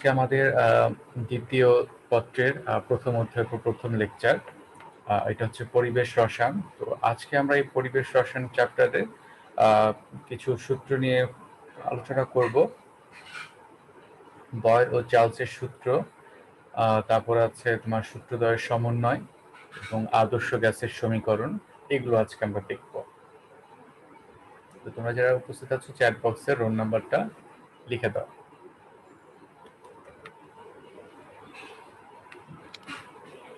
আজকে আমাদের দ্বিতীয় পত্রের প্রথম অধ্যায় প্রথম লেকচার। এটা হচ্ছে পরিবেশ রসায়ন। তো আজকে আমরা এই পরিবেশ রসায়ন চ্যাপ্টারে কিছু সূত্র নিয়ে আলোচনা করব। বয়েল ও চার্লসের সূত্র, তারপর আছে তোমার সূত্রদ্বয়ের সমন্বয় এবং আদর্শ গ্যাসের সমীকরণ, এগুলো আজকে আমরা দেখব। তো তোমরা যারা উপস্থিত আছো চ্যাট বক্সের রোল নাম্বারটা লিখে দাও।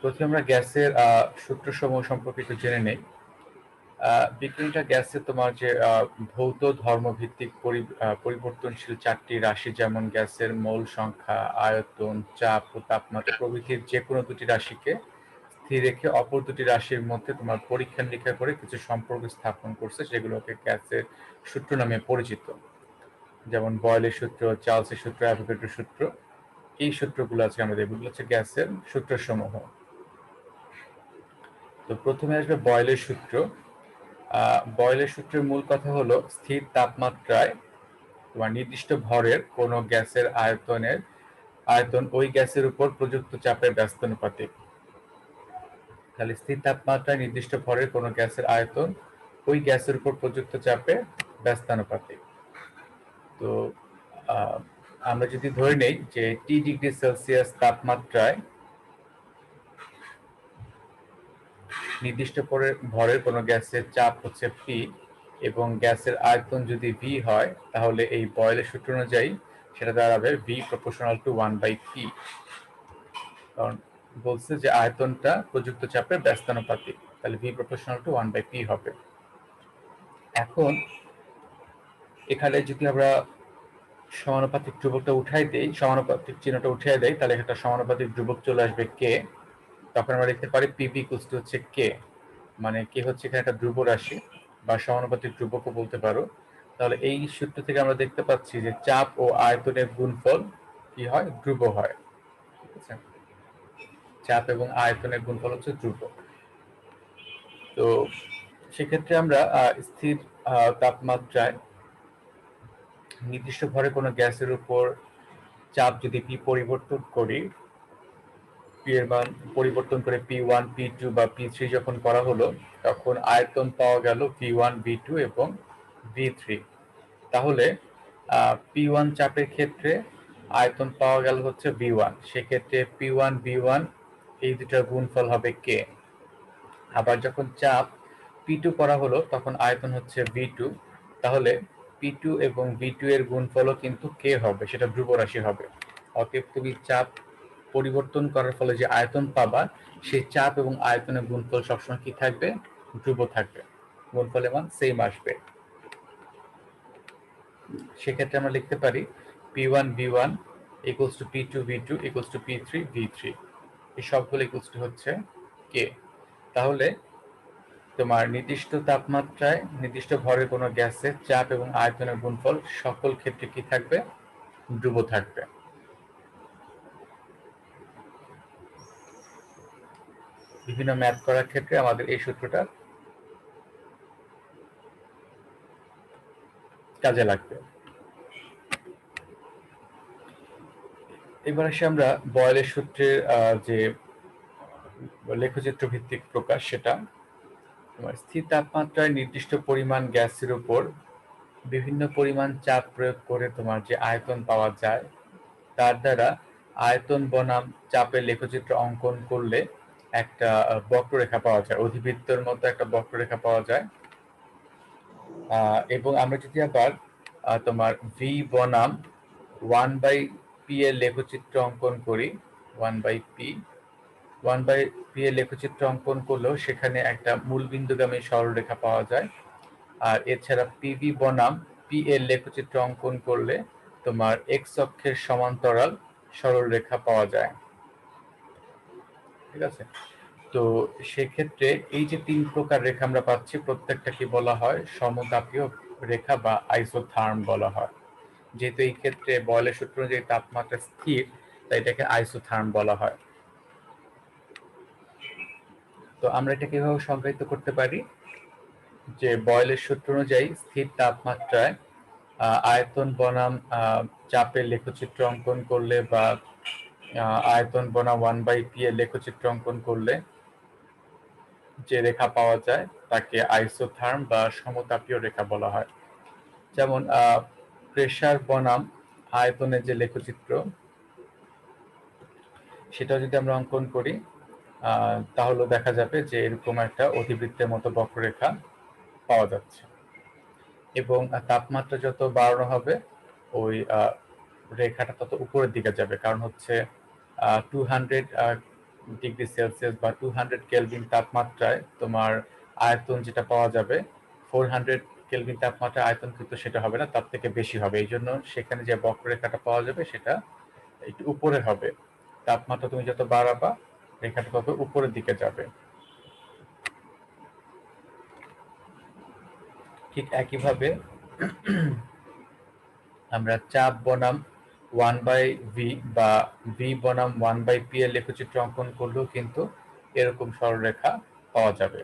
প্রথমে আমরা গ্যাসের সূত্রসমূহ সম্পর্কে একটু জেনে নেই। বিজ্ঞানীরা গ্যাসে তোমার যে ভৌত ধর্মভিত্তিক পরিবর্তনশীল চারটি রাশি, যেমন গ্যাসের মোল সংখ্যা, আয়তন, চাপ ও তাপমাত্রা প্রভৃতির যে কোনো দুটি রাশিকে স্থির রেখে অপর দুটি রাশির মধ্যে তোমার পরীক্ষা নিরীক্ষা করে কিছু সম্পর্ক স্থাপন করছে, যেগুলোকে গ্যাসের সূত্র নামে পরিচিত। যেমন বয়েলের সূত্র, চার্লসের সূত্র, অ্যাভোগাড্রোর সূত্র। এই সূত্রগুলো আজকে আমরা দেখব, এগুলো হচ্ছে গ্যাসের সূত্রসমূহ। তো প্রথমে আসবে বয়েলের সূত্র। বয়েলের সূত্রের মূল কথা হলো স্থির তাপমাত্রায় তোমার নির্দিষ্ট ভরের কোনো গ্যাসের আয়তন ওই গ্যাসের উপর প্রযুক্ত চাপের ব্যস্তানুপাতিক। তাহলে স্থির তাপমাত্রায় নির্দিষ্ট ভরের কোনো গ্যাসের আয়তন ওই গ্যাসের উপর প্রযুক্ত চাপের ব্যস্তানুপাতিক। তো আমরা যদি ধরে নেই যে টি ডিগ্রি সেলসিয়াস তাপমাত্রায় নির্দিষ্ট ভরের কোনো গ্যাসের চাপ হচ্ছে পি এবং গ্যাসের আয়তন যদি ভি হয়, তাহলে এই বয়েলের সূত্র অনুযায়ী সেটা দাঁড়াবে ভি প্রপোর্শনাল টু 1/p। কারণ বলছে যে আয়তনটা প্রযুক্ত চাপের ব্যস্তানুপাতিক, তাহলে ভি প্রপোর্শনাল টু 1/p হবে। এখন এখানে যদি আমরা সমানুপাতিক ধ্রুবকটা উঠাই দেই, সমানুপাতিক চিহ্নটা উঠিয়ে দেই, তাহলে একটা সমানুপাতিক ধ্রুবক চলে আসবে কে। তখন আমরা লিখতে পারি পিভি ইকুয়ালস টু হচ্ছে কে, মানে কে হচ্ছে এখানে একটা ধ্রুব রাশি বা সমানুপাতিক ধ্রুবকও বলতে পারো। তাহলে এই সূত্র থেকে আমরা দেখতে পাচ্ছি যে চাপ ও আয়তনের গুণফল কি হয়? ধ্রুব হয়। ঠিক আছে, চাপ এবং আয়তনের গুণফল হচ্ছে ধ্রুব। তো সেক্ষেত্রে আমরা স্থির তাপমাত্রায় নির্দিষ্ট ভরে কোনো গ্যাসের উপর চাপ যদি পি পরিবর্তন করি, পি এর মান পরিবর্তন করে P1, P2 বা P3 যখন করা হলো, তখন আয়তন পাওয়া গেল V1, V2 এবং V3। তাহলে P1 চাপের ক্ষেত্রে আয়তন পাওয়া গেল হচ্ছে V1, সেক্ষেত্রে P1 V1 এই দুটার গুণফল হবে K। আবার যখন চাপ P2 করা হলো, তখন আয়তন হচ্ছে V2, তাহলে P2 এবং V2 এর গুণফলও কিন্তু K হবে, সেটা ধ্রুব রাশি হবে। অতএব তুমি চাপ পরিবর্তন করার ফলে যে আয়তন পাবা, সেই চাপ এবং আয়তনের গুণফল সবসময় কি থাকবে? ধ্রুব থাকবে, গুণফলের মান সেম আসবে। সেক্ষেত্রে আমরা লিখতে পারি P1 V1 equals two P2 V2 equals two P3 V3, এই সবগুলো ইকুয়ালস টু হচ্ছে K। তাহলে তোমার নির্দিষ্ট তাপমাত্রায় নির্দিষ্ট ভরের কোনো গ্যাসের চাপ এবং আয়তনের গুণফল সকল ক্ষেত্রে কি থাকবে? ধ্রুব থাকবে। বিভিন্ন ম্যাথ করার ক্ষেত্রে আমাদের এই সূত্রটা কাজে লাগবে। এবার আসি আমরা বয়েলের সূত্রের যে লেখচিত্র ভিত্তিক প্রকাশ, সেটা তোমার স্থির তাপমাত্রায় নির্দিষ্ট পরিমাণ গ্যাসের উপর বিভিন্ন পরিমাণ চাপ প্রয়োগ করে তোমার যে আয়তন পাওয়া যায়, তার দ্বারা আয়তন বনাম চাপের লেখচিত্র অঙ্কন করলে একটা বক্ররেখা পাওয়া যায়, অধিবৃত্তের মতো একটা বক্ররেখা পাওয়া যায়। এবং আমরা যদি আবার তোমার ভি বনাম 1/p এর লেখচিত্র অঙ্কন করি, 1/p এর লেখচিত্র অঙ্কন করলেও সেখানে একটা মূলবিন্দুগামী সরলরেখা পাওয়া যায়। আর এছাড়া পিভি বনাম পি এর লেখচিত্র অঙ্কন করলে তোমার এক্স অক্ষের সমান্তরাল সরলরেখা পাওয়া যায়। ঠিক আছে, তো সেক্ষেত্রে এই যে তিন প্রকার রেখা আমরা পাচ্ছি, প্রত্যেকটাকে বলা হয় সমতাপীয় রেখা বা আইসোথার্ম বলা হয়। যেহেতু এই ক্ষেত্রে বয়েলের সূত্র অনুযায়ী তাপমাত্রা স্থির, তাই এটাকে আইসোথার্ম বলা হয়। তো আমরা এটা কিভাবে সংজ্ঞায়িত করতে পারি? যে বয়েলের সূত্র অনুযায়ী স্থির তাপমাত্রায় আয়তন বনাম চাপের লেখচিত্র অঙ্কন করলে বা আয়তন বনাম 1/p এর লেখচিত্র অঙ্কন করলে যে রেখা পাওয়া যায় তাকে আইসোথার্ম বা সমতাপীয় রেখা বলা হয়। যেমন প্রেসার বনাম আয়তনের যে লেখচিত্র সেটা যদি আমরা অঙ্কন করি তাহলে দেখা যাবে যে এরকম একটা অধিবৃত্তের মতো বক্ররেখা পাওয়া যাচ্ছে। এবং তাপমাত্রা যত বাড়ানো হবে ওই রেখাটা তত উপরের দিকে যাবে, কারণ হচ্ছে 200 ডিগ্রি সেলসিয়াস বা 200 কেলভিন তাপমাত্রায় তোমার আয়তন যেটা পাওয়া যাবে 400 কেলভিন তাপমাত্রায় আয়তন কিন্তু সেটা হবে না, তার থেকে বেশি হবে। এই জন্য সেখানে যে বক্ররেখাটা পাওয়া যাবে সেটা একটু উপরে হবে। তাপমাত্রা তুমি যত বাড়াবা রেখাটা তত উপরের দিকে যাবে। ঠিক একইভাবে আমরা চাপ বনাম 1/v বা v বনাম 1/p এর লেখচিত্র অঙ্কন করলেও কিন্তু এরকম সরলরেখা পাওয়া যাবে।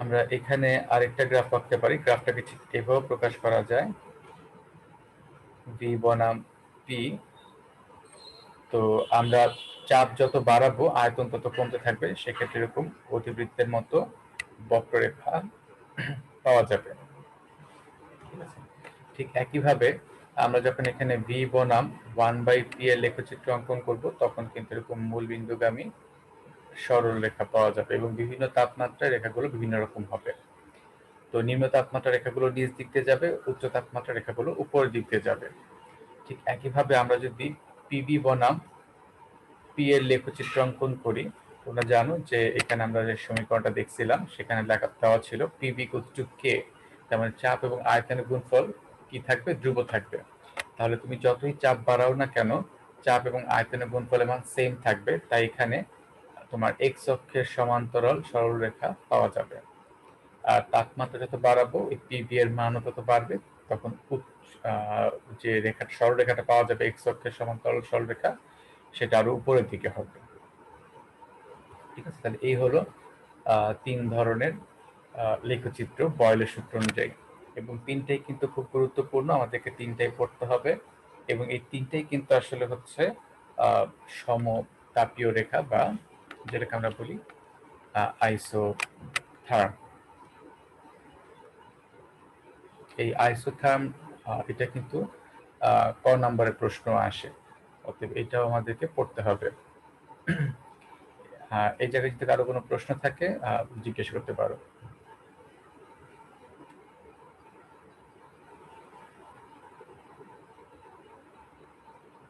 আমরা এখানে আরেকটা গ্রাফ আঁকতে পারি। গ্রাফটাকে ঠিক এভাবে প্রকাশ করা যায়, v বনাম p। তো আমরা চাপ যত বাড়াবো আয়তন তত কমতে থাকবে, সেক্ষেত্রে এরকম অতিবৃত্তের মতো বক্ররেখা পাওয়া যাবে। ঠিক একইভাবে আমরা যখন এখানে v বনাম 1/p এর লেখচিত্র অঙ্কন করব তখন কিন্তু এরকম মূল বিন্দুগামী সরল রেখা পাওয়া যাবে এবং বিভিন্ন তাপমাত্রায় রেখাগুলো বিভিন্ন রকম হবে। তো নিম্ন তাপমাত্রা রেখাগুলো নিচ দিক দিয়ে যাবে, উচ্চ তাপমাত্রা রেখাগুলো উপরের দিক দিয়ে যাবে। ঠিক একইভাবে আমরা যদি pb বনাম p এর লেখচিত্র অঙ্কন করি, তোমরা জানো যে এখানে আমরা যে সমীকরণটা দেখছিলাম সেখানে লেখা দেওয়া ছিল pb = k, তার মানে চাপ এবং আয়তনের গুণফল কি থাকবে? ধ্রুব থাকবে। তাহলে তুমি যতই চাপ বাড়াও না কেন চাপ এবং আয়তনের গুণফলের মান সেম থাকবে, তাই এখানে তোমার এক্স অক্ষের সমান্তরাল সরলরেখা পাওয়া যাবে। আর তাপমাত্রা যত বাড়াবো এই পিবি এর মানও তত বাড়বে, তখন যে রেখাটা সরলরেখাটা পাওয়া যাবে এক্স অক্ষের সমান্তরাল সরলরেখা সেটা আরো উপরের দিকে হবে। ঠিক আছে, তাহলে এই হলো 3 ধরনের লেখচিত্র বয়লের সূত্র অনুযায়ী, এবং তিনটাই কিন্তু খুব গুরুত্বপূর্ণ, আমাদেরকে তিনটাই পড়তে হবে। এবং এই তিনটাই কিন্তু আসলে হচ্ছে সমতাপীয় রেখা বা যেটাকে আমরা বলি আইসোথার্ম। এই আইসোথার্ম এটা কিন্তু ক নম্বরের প্রশ্ন আসে, অতএব এটাও আমাদেরকে পড়তে হবে। এই জায়গায় যদি কারো কোনো প্রশ্ন থাকে জিজ্ঞেস করতে পারো।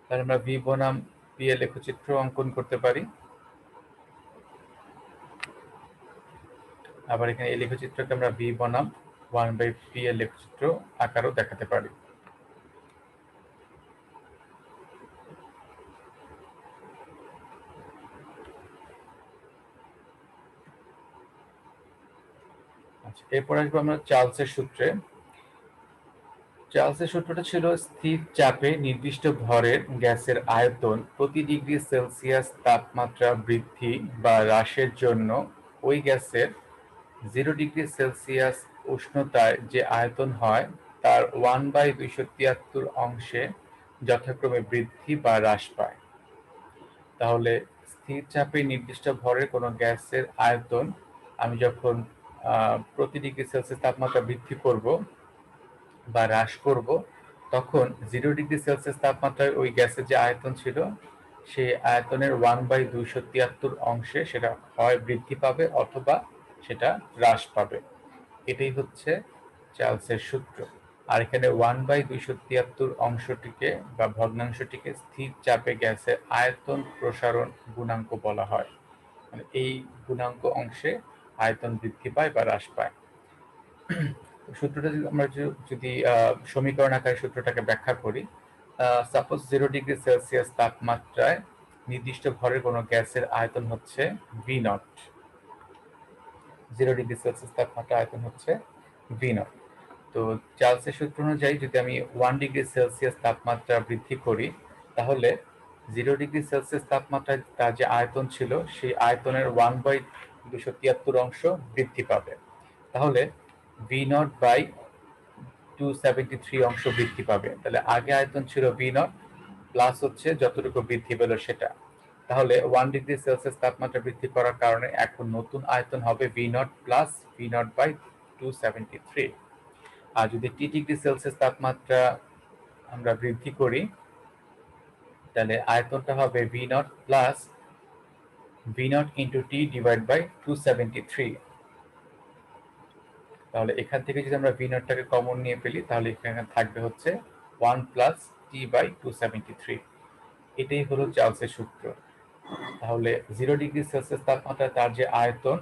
তাহলে আমরা v বনাম p এর লেখচিত্র অঙ্কন করতে পারি। আবার এখানে এই লেখচিত্রকে আমরা v বনাম 1/p এর লেখচিত্র আকারও দেখাতে পারি। আচ্ছা, এরপর আসবো আমরা চার্লসের সূত্রে। চার্লসের সূত্রটা ছিল স্থির চাপে নির্দিষ্ট ভরের গ্যাসের আয়তন প্রতি ডিগ্রি সেলসিয়াস তাপমাত্রা বৃদ্ধি বা হ্রাসের জন্য ওই গ্যাসের 0 ডিগ্রি সেলসিয়াস উষ্ণতায় যে আয়তন হয় তার 1/273 অংশে যথাক্রমে বৃদ্ধি বা হ্রাস পায়। তাহলে স্থির চাপে নির্দিষ্ট ভরের কোনো গ্যাসের আয়তন আমি যখন প্রতি ডিগ্রি সেলসিয়াস তাপমাত্রা বৃদ্ধি করব বা হ্রাস করব, তখন 0 ডিগ্রি সেলসিয়াস তাপমাত্রায় ওই গ্যাসের যে আয়তন ছিল সেই আয়তনের 1/273 অংশে সেটা হয় বৃদ্ধি পাবে অথবা সেটা হ্রাস পাবে। এটাই হচ্ছে চার্লসের সূত্র। আর এখানে 1/273 অংশটিকে বা ভগ্নাংশটিকে স্থির চাপে গ্যাসের আয়তন প্রসারণ গুণাঙ্ক বলা হয়। মানে এই গুণাঙ্ক অংশে আয়তন বৃদ্ধি পায় বা হ্রাস পায়। সূত্রটা আমরা যদি সমীকরণ আকারে সূত্রটাকে ব্যাখ্যা করি, সাপোজ 0 ডিগ্রি সেলসিয়াস তাপমাত্রায় নির্দিষ্ট ভরের কোনো গ্যাসের আয়তন হচ্ছে ভি নট। 0 ডিগ্রি সেলসিয়াস তাপমাত্রা আয়তন হচ্ছে ভি নট। তো চার্লসের সূত্র অনুযায়ী যদি আমি 1 ডিগ্রি সেলসিয়াস তাপমাত্রা বৃদ্ধি করি, তাহলে 0 ডিগ্রি সেলসিয়াস তাপমাত্রায় তার যে আয়তন ছিল সেই আয়তনের 1/273 অংশ বৃদ্ধি পাবে। তাহলে ভি নট বাই 273 অংশ বৃদ্ধি পাবে। তাহলে আগে আয়তন ছিল V0 প্লাস হচ্ছে যতটুকু বৃদ্ধি পেল সেটা। তাহলে 1 ডিগ্রি সেলসিয়াস তাপমাত্রা বৃদ্ধি করার কারণে এখন নতুন আয়তন হবে V0 প্লাস V0 বাই 273। আর যদি T ডিগ্রি সেলসিয়াস তাপমাত্রা আমরা বৃদ্ধি করি তাহলে আয়তনটা হবে V0 plus V0 into T divide by 273। তাহলে এখান থেকে যদি আমরা V0 টাকে কমন নিয়ে ফেলি তাহলে এখানে থাকবে হচ্ছে 1 প্লাস T বাই 273। এটাই হলো চার্লসের সূত্র। তাহলে 0 ডিগ্রি সেলসিয়াস তাপমাত্রায় তার যে আয়তন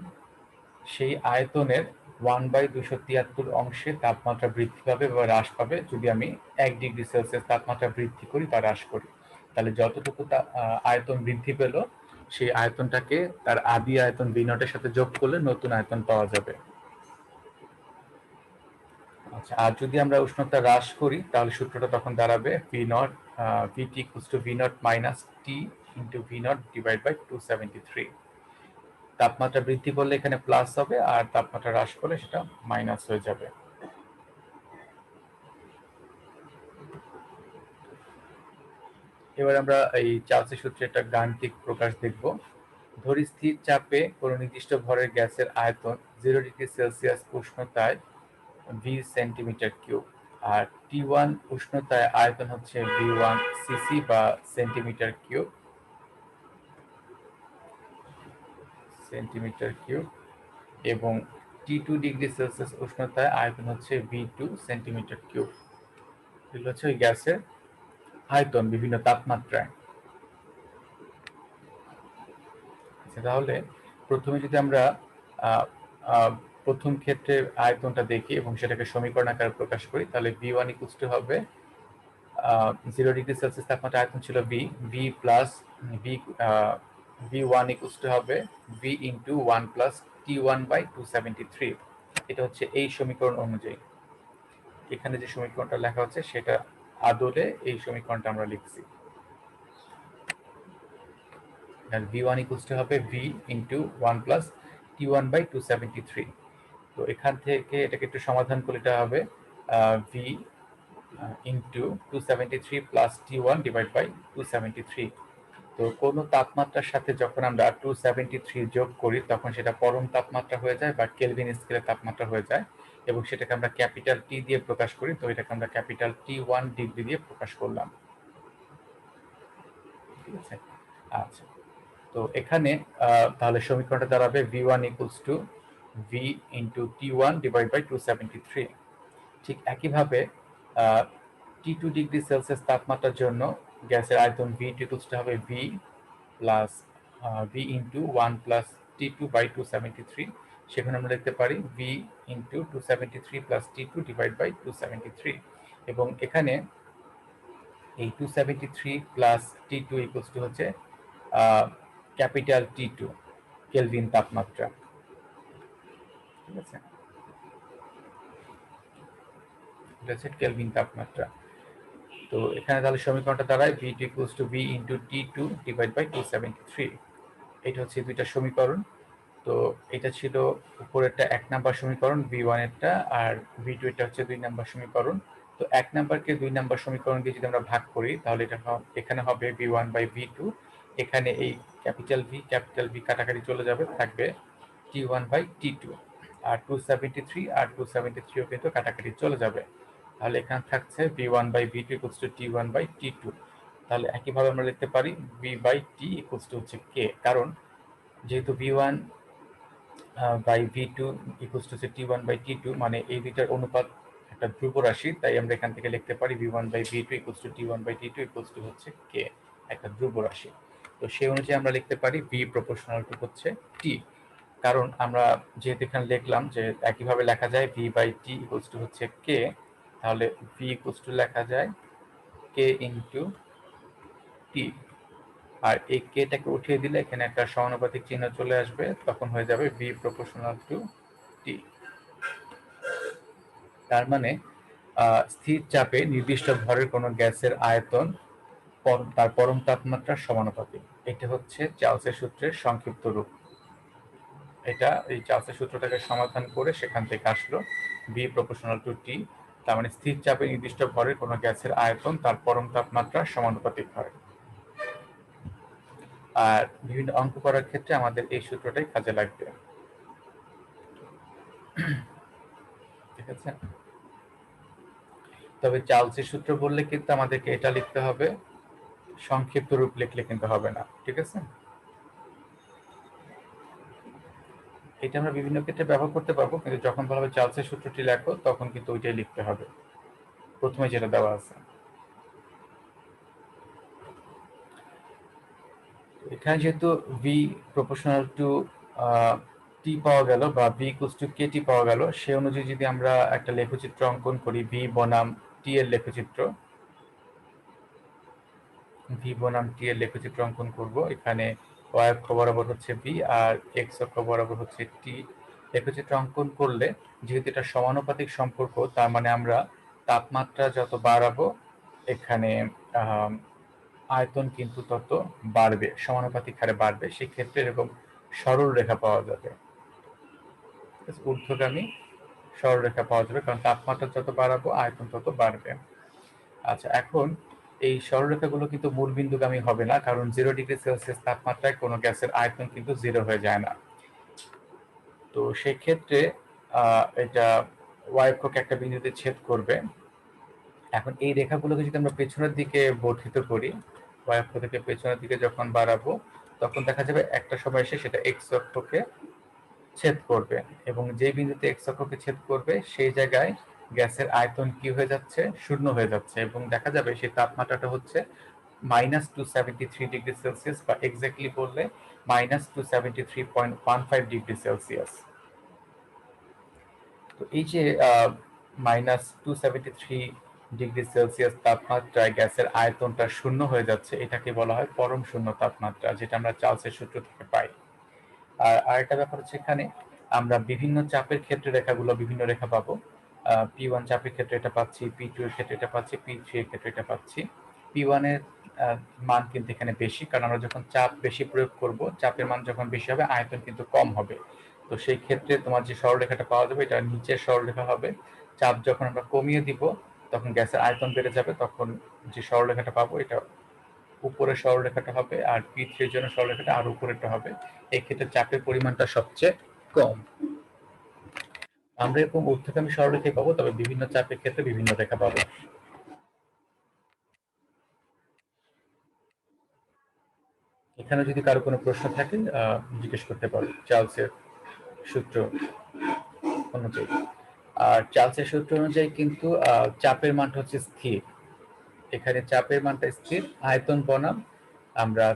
সেই আয়তনের 1/273 অংশে তাপমাত্রা বৃদ্ধি পাবে বা হ্রাস পাবে যদি আমি 1 ডিগ্রি সেলসিয়াস তাপমাত্রা বৃদ্ধি করি বা হ্রাস করি। তাহলে যতটুকু আয়তন বৃদ্ধি পেল সেই আয়তনটাকে তার আদি আয়তন V0 এর সাথে যোগ করলে নতুন আয়তন পাওয়া যাবে। আচ্ছা, আর যদি আমরা উষ্ণতা হ্রাস করি তাহলে সূত্রটা তখন দাঁড়াবে VT equals to V0 minus T into V0 divide by 273। তাপমাত্রা বৃদ্ধি করলে এখানে প্লাস হবে আর তাপমাত্রা হ্রাস করলে সেটা মাইনাস হয়ে যাবে। এবার আমরা এই চার্লসের সূত্রে একটা গাণিতিক প্রকাশ দেখব। ধরি স্থির চাপে কোনো নির্দিষ্ট ভরের গ্যাসের আয়তন 0 ডিগ্রি সেলসিয়াস উষ্ণতায় V সেন্টিমিটার কিউব আর T1 উষ্ণতায় আয়তন হচ্ছে V1 সিসি বা সেন্টিমিটার কিউব এবং T2 ডিগ্রি সেলসিয়াস উষ্ণতায় আয়তন হচ্ছে V2 সেন্টিমিটার কিউব। এগুলো হচ্ছে ওই গ্যাসের আয়তন বিভিন্ন তাপমাত্রায়। তাহলে প্রথমে যদি আমরা প্রথম ক্ষেত্রে আয়তনটা দেখি এবং সেটাকে সমীকরণ আকারে প্রকাশ করি তাহলে V1 ইকুয়ালস টু হবে 0 ডিগ্রি সেলসিয়াস তাপমাত্রা আয়তন ছিল V plus V1 equals to হবে V into 1 plus T1 by 273। এটা হচ্ছে এই সমীকরণ অনুযায়ী। এখানে যে সমীকরণটা লেখা হচ্ছে সেটা আদলে এই সমীকরণটা আমরা লিখছি। V1 ইকুয়ালস টু হবে V into 1 plus T1 by 273। তো এখান থেকে এটাকে একটু সমাধান করলে এটা হবে V into 273 plus T1 divide by 273। তো কোনো তাপমাত্রার সাথে যখন আমরা 273 যোগ করি তখন সেটা পরম তাপমাত্রা হয়ে যায় বা কেলভিন স্কেলের তাপমাত্রা হয়ে যায় এবং সেটাকে আমরা ক্যাপিটাল T দিয়ে প্রকাশ করি। তো এটাকে আমরা ক্যাপিটাল T1 ডিগ্রি দিয়ে প্রকাশ করলাম। ঠিক আছে, আচ্ছা। তো এখানে তাহলে সমীকরণটা দাঁড়াবে V1 equals to V into T1 divide by 273। ঠিক একইভাবে T2 ডিগ্রি সেলসিয়াস তাপমাত্রার জন্য গ্যাসের আয়তন V2 ইকুয়ালস টু হবে V plus V into 1 plus T2 by 273। সেখানে আমরা লিখতে পারি V into 273 plus T2 divide by 273 এবং এখানে এই 273 প্লাস T2 ইকুয়ালস টু হচ্ছে ক্যাপিটাল T2 কেলভিন তাপমাত্রা। ঠিক আছে, এটা হচ্ছে কেলভিন তাপমাত্রা। তো এখানে তাহলে সমীকরণটা দাঁড়ায় V2 equals to V into T2 divide by 273। এটা হচ্ছে দুইটা সমীকরণ। তো এটা ছিল উপরেরটা 1 নাম্বার সমীকরণ V1 এরটা আর V2 এটা হচ্ছে 2 নাম্বার সমীকরণ। তো 1 নাম্বারকে 2 নাম্বার সমীকরণ দিয়ে যদি আমরা ভাগ করি তাহলে এটা এখানে হবে V1 বাই V2। এখানে এই ক্যাপিটাল V কাটাকাটি চলে যাবে, থাকবে T1 বাই T2 আর 273 আর 273 ও কিন্তু কাটাকাটি চলে যাবে। তাহলে এখানে থাকছে V1 by V2 equals to T1 by T2। তাহলে একইভাবে আমরা লিখতে পারি V by T equals to হচ্ছে K, কারণ যেহেতু V1 by V2 equals to হচ্ছে T1 বাই T2 মানে এই দুইটার অনুপাত একটা ধ্রুব রাশি, তাই আমরা এখান থেকে লিখতে পারি V1 by V2 equals to T1 by T2 equals to হচ্ছে K, একটা ধ্রুব রাশি। তো সেই অনুযায়ী আমরা লিখতে পারি V প্রপোর্শনাল টু হচ্ছে T, কারণ আমরা যেহেতু এখানে লিখলাম যে একইভাবে লেখা যায় V by T equals to হচ্ছে K, তাহলে V ইকুয়ালস টু লেখা যায় K ইন্টু T আর এই কেটাকে উঠিয়ে দিলে এখানে একটা সমানুপাতিক চিহ্ন চলে আসবে, তখন হয়ে যাবে V প্রপোর্শনাল টু T। তার মানে স্থির চাপে নির্দিষ্ট ভরের কোনো গ্যাসের আয়তন তার পরম তাপমাত্রার সমানুপাতিক। এটা হচ্ছে চার্লসের সূত্রের সংক্ষিপ্ত রূপ। এটা এই চার্লসের সূত্রটাকে সমাধান করে সেখান থেকে আসলো V প্রপোর্শনাল টু T। তার মানে স্থির চাপে নির্দিষ্ট ভরের কোনো গ্যাসের আয়তন তার পরম তাপমাত্রার সমানুপাতিক হয়। আর বিভিন্ন অঙ্ক করার ক্ষেত্রে আমাদের এই সূত্রটাই কাজে লাগবে। ঠিক আছে, তবে চার্লসের সূত্র বললে কিন্তু আমাদেরকে এটা লিখতে হবে, সংক্ষিপ্ত রূপ লিখলে কিন্তু হবে না। ঠিক আছে, এটা আমরা বিভিন্ন ক্ষেত্রে ব্যবহার করতে পারবো, কিন্তু যখন বলা হবে চার্লসের সূত্রটি লেখো তখন কিন্তু ওইটাই লিখতে হবে, প্রথমে যেটা দেওয়া আছে। এখানে যেহেতু ভি প্রপোর্শনাল টু টি পাওয়া গেল বা ভি ইকুয়ালস টু কে টি পাওয়া গেল, সে অনুযায়ী যদি আমরা একটা লেখচিত্র অঙ্কন করি, ভি বনাম টি এর লেখচিত্র, ভি বনাম টি এর লেখচিত্র অঙ্কন করব। এখানে y অক্ষ বরাবর হচ্ছে ভি আর এক্স অক্ষ বরাবর হচ্ছে টি। লেখচিত্র অঙ্কন করলে যেহেতু এটা সমানুপাতিক সম্পর্ক, তার মানে আমরা তাপমাত্রা যত বাড়াবো এখানে আয়তন কিন্তু তত বাড়বে, সমানুপাতিক হারে বাড়বে। সেক্ষেত্রে এরকম সরল রেখা পাওয়া যাবে, ঊর্ধ্বগামী সরল রেখা পাওয়া যাবে, কারণ তাপমাত্রা যত বাড়াবো আয়তন তত বাড়বে। আচ্ছা, এখন এই সরলরেখাগুলো কিন্তু মূল বিন্দুগামী হবে না, কারণ 0°C তাপমাত্রায় কোনো গ্যাসের আয়তন কিন্তু 0 হয়ে যায় না। তো সেক্ষেত্রে এটা y অক্ষকে একটা বিন্দুতে ছেদ করবে। এখন এই রেখাগুলোকে যদি আমরা পেছনের দিকে বর্ধিত করি, y অক্ষ থেকে পেছনের দিকে যখন বাড়াবো, তখন দেখা যাবে একটা সময় এসে সেটা x অক্ষকে ছেদ করবে, এবং যে বিন্দুতে x অক্ষকে ছেদ করবে সেই জায়গায় গ্যাসের আয়তন কি হয়ে যাচ্ছে, শূন্য হয়ে যাচ্ছে, এবং দেখা যাবে সেই তাপমাত্রাটা হচ্ছে -273°C, বা এক্স্যাক্টলি বললে -273.15°C। তো এই যে -273°C তাপমাত্রায় গ্যাসের আয়তনটা শূন্য হয়ে যাচ্ছে, এটাকে বলা হয় পরম শূন্য তাপমাত্রা, যেটা আমরা চার্লসের সূত্র থেকে পাই। আর আরেকটা ব্যাপার হচ্ছে, এখানে আমরা বিভিন্ন চাপের ক্ষেত্রে রেখাগুলো বিভিন্ন রেখা পাবো। P1 চাপের ক্ষেত্রে এটা পাচ্ছি, P2 এর ক্ষেত্রে এটা পাচ্ছি, P3 এর ক্ষেত্রে এটা পাচ্ছি। P1 এর মান কিন্তু এখানে বেশি, কারণ আমরা যখন চাপ বেশি প্রয়োগ করব, চাপের মান যখন বেশি হবে আয়তন কিন্তু কম হবে। তো সেই ক্ষেত্রে তোমার যে সরলরেখাটা পাওয়া যাবে এটা নিচের সরলরেখা হবে। চাপ যখন আমরা কমিয়ে দিব তখন গ্যাসের আয়তন বেড়ে যাবে, তখন যে সরলরেখাটা পাবো এটা উপরের সরলরেখাটা হবে, আর P3 এর জন্য সরলরেখাটা আরো উপরেরটা হবে। এই ক্ষেত্রে চাপের পরিমাণটা সবচেয়ে কম। আমরা এরকম ঊর্ধ্বগামী সরলরেখাই পাবো, তবে বিভিন্ন চাপের ক্ষেত্রে বিভিন্ন রেখা পাবো। এখানে যদি কারো কোনো প্রশ্ন থাকে জিজ্ঞেস করতে পারো চার্লসের সূত্র অনুযায়ী। আর চার্লসের সূত্র অনুযায়ী কিন্তু চাপের মানটা হচ্ছে স্থির। এখানে চাপের মানটা স্থির, আয়তন বনাম আমরা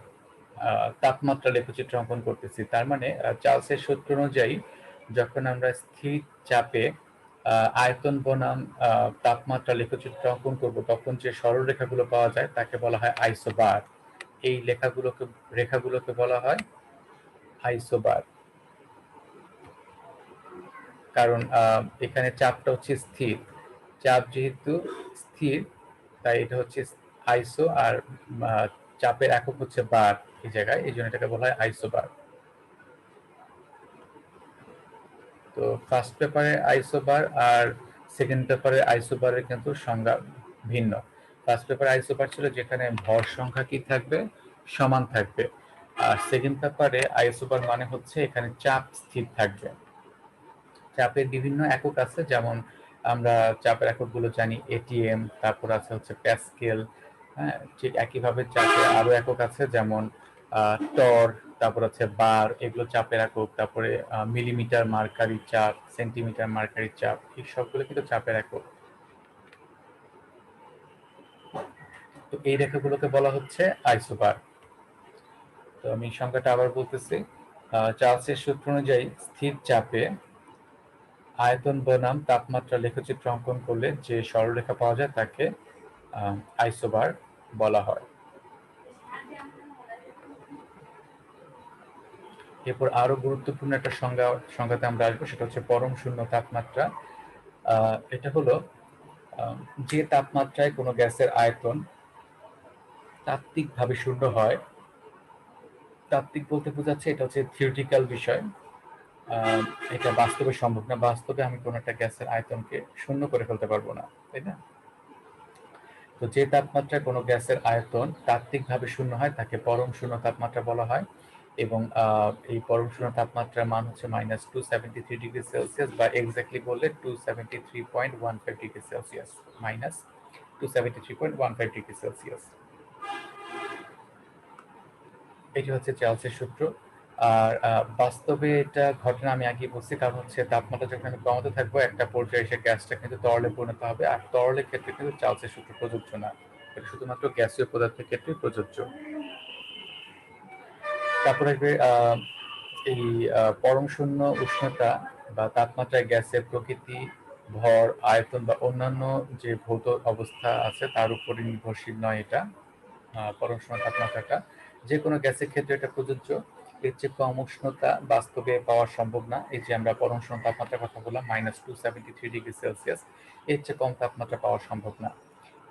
তাপমাত্রা লেখচিত্র অঙ্কন করতেছি। তার মানে চার্লসের সূত্র অনুযায়ী যখন আমরা স্থির চাপে আয়তন বনাম তাপমাত্রা লেখচিত্র অঙ্কন করব, তখন যে সরলরেখাগুলো পাওয়া যায় তাকে বলা হয় আইসোবার। এই রেখাগুলোকে বলা হয় আইসোবার, কারণ এখানে চাপটা হচ্ছে স্থির। চাপ যেহেতু স্থির তাই এটা হচ্ছে আইসো, আর চাপের একক হচ্ছে বার এই জায়গায়, এই জন্য এটাকে বলা হয় আইসোবার। তো ফার্স্ট পেপারে আইসোবার আর সেকেন্ড পেপারে আইসোবারের কিন্তু সংজ্ঞা ভিন্ন। ফার্স্ট পেপারে আইসোবার ছিল যেখানে ভর সংখ্যা কি থাকবে, সমান থাকবে, আর সেকেন্ড পেপারে আইসোবার মানে হচ্ছে এখানে চাপ স্থির থাকবে। চাপের বিভিন্ন একক আছে, যেমন আমরা চাপের এককগুলো জানি, এটিএম, তারপর আছে হচ্ছে প্যাসকেল। হ্যাঁ, ঠিক একইভাবে চাপের আরো একক আছে, যেমন টর, তারপর আছে বার, এগুলো চাপের একক। তারপরে মিলিমিটার মার্কারি চাপ, সেন্টিমিটার মার্কারি চাপ, এই সবগুলো কিন্তু চাপের একক। তো এই রেখাগুলোকে বলা হচ্ছে আইসোবার। তো আমি সংখ্যাটা আবার বলতেছি, চার্লসের সূত্র অনুযায়ী স্থির চাপে আয়তন বনাম তাপমাত্রা লেখচিত্র অঙ্কন করলে যে সরলরেখা পাওয়া যায় তাকে আইসোবার বলা হয়। এরপর আরো গুরুত্বপূর্ণ একটা সংজ্ঞাতে আমরা আসবো, সেটা হচ্ছে পরম শূন্য তাপমাত্রা। এটা হলো যে তাপমাত্রায় কোনো গ্যাসের আয়তন তাত্ত্বিকভাবে শূন্য হয়। তাত্ত্বিক বলতে বোঝাচ্ছে এটা হচ্ছে থিওরিটিক্যাল বিষয়। এটা বাস্তবে সম্ভব না। বাস্তবে আমি কোনো একটা গ্যাসের আয়তনকে শূন্য করে ফেলতে পারবো না, তাই না? তো যে তাপমাত্রায় কোনো গ্যাসের আয়তন তাত্ত্বিকভাবে শূন্য হয় তাকে পরম শূন্য তাপমাত্রা বলা হয়। এবং এই পরম শূন্য তাপমাত্রার মান হচ্ছে -273°C, বা এক্স্যাক্টলি বললে 273.15°C, -273.15°C। এটি হচ্ছে চার্লসের সূত্র। আর বাস্তবে এটা ঘটনা আমি আগেই বলছি, কারণ হচ্ছে তাপমাত্রা যখন আমি কমাতে থাকবো একটা পর্যায়ে এসে গ্যাসটা কিন্তু তরলে পরিণত হবে, আর তরলের ক্ষেত্রে কিন্তু চার্লসের সূত্র প্রযোজ্য না, এটা শুধুমাত্র গ্যাসীয় পদার্থের ক্ষেত্রে প্রযোজ্য। তারপরে আসবে এই পরম শূন্য উষ্ণতা বা তাপমাত্রায় গ্যাসের প্রকৃতি, ভর, আয়তন বা অন্যান্য যে ভৌত অবস্থা আছে তার উপরে নির্ভরশীল নয়। এটা পরম শূন্য তাপমাত্রাটা যে কোনো গ্যাসের ক্ষেত্রে এটা প্রযোজ্য। এর চেয়ে কম উষ্ণতা বাস্তবে পাওয়া সম্ভব না। এই যে আমরা পরম শূন্য তাপমাত্রার কথা বললাম -273°C, এর চেয়ে কম তাপমাত্রা পাওয়া সম্ভব না।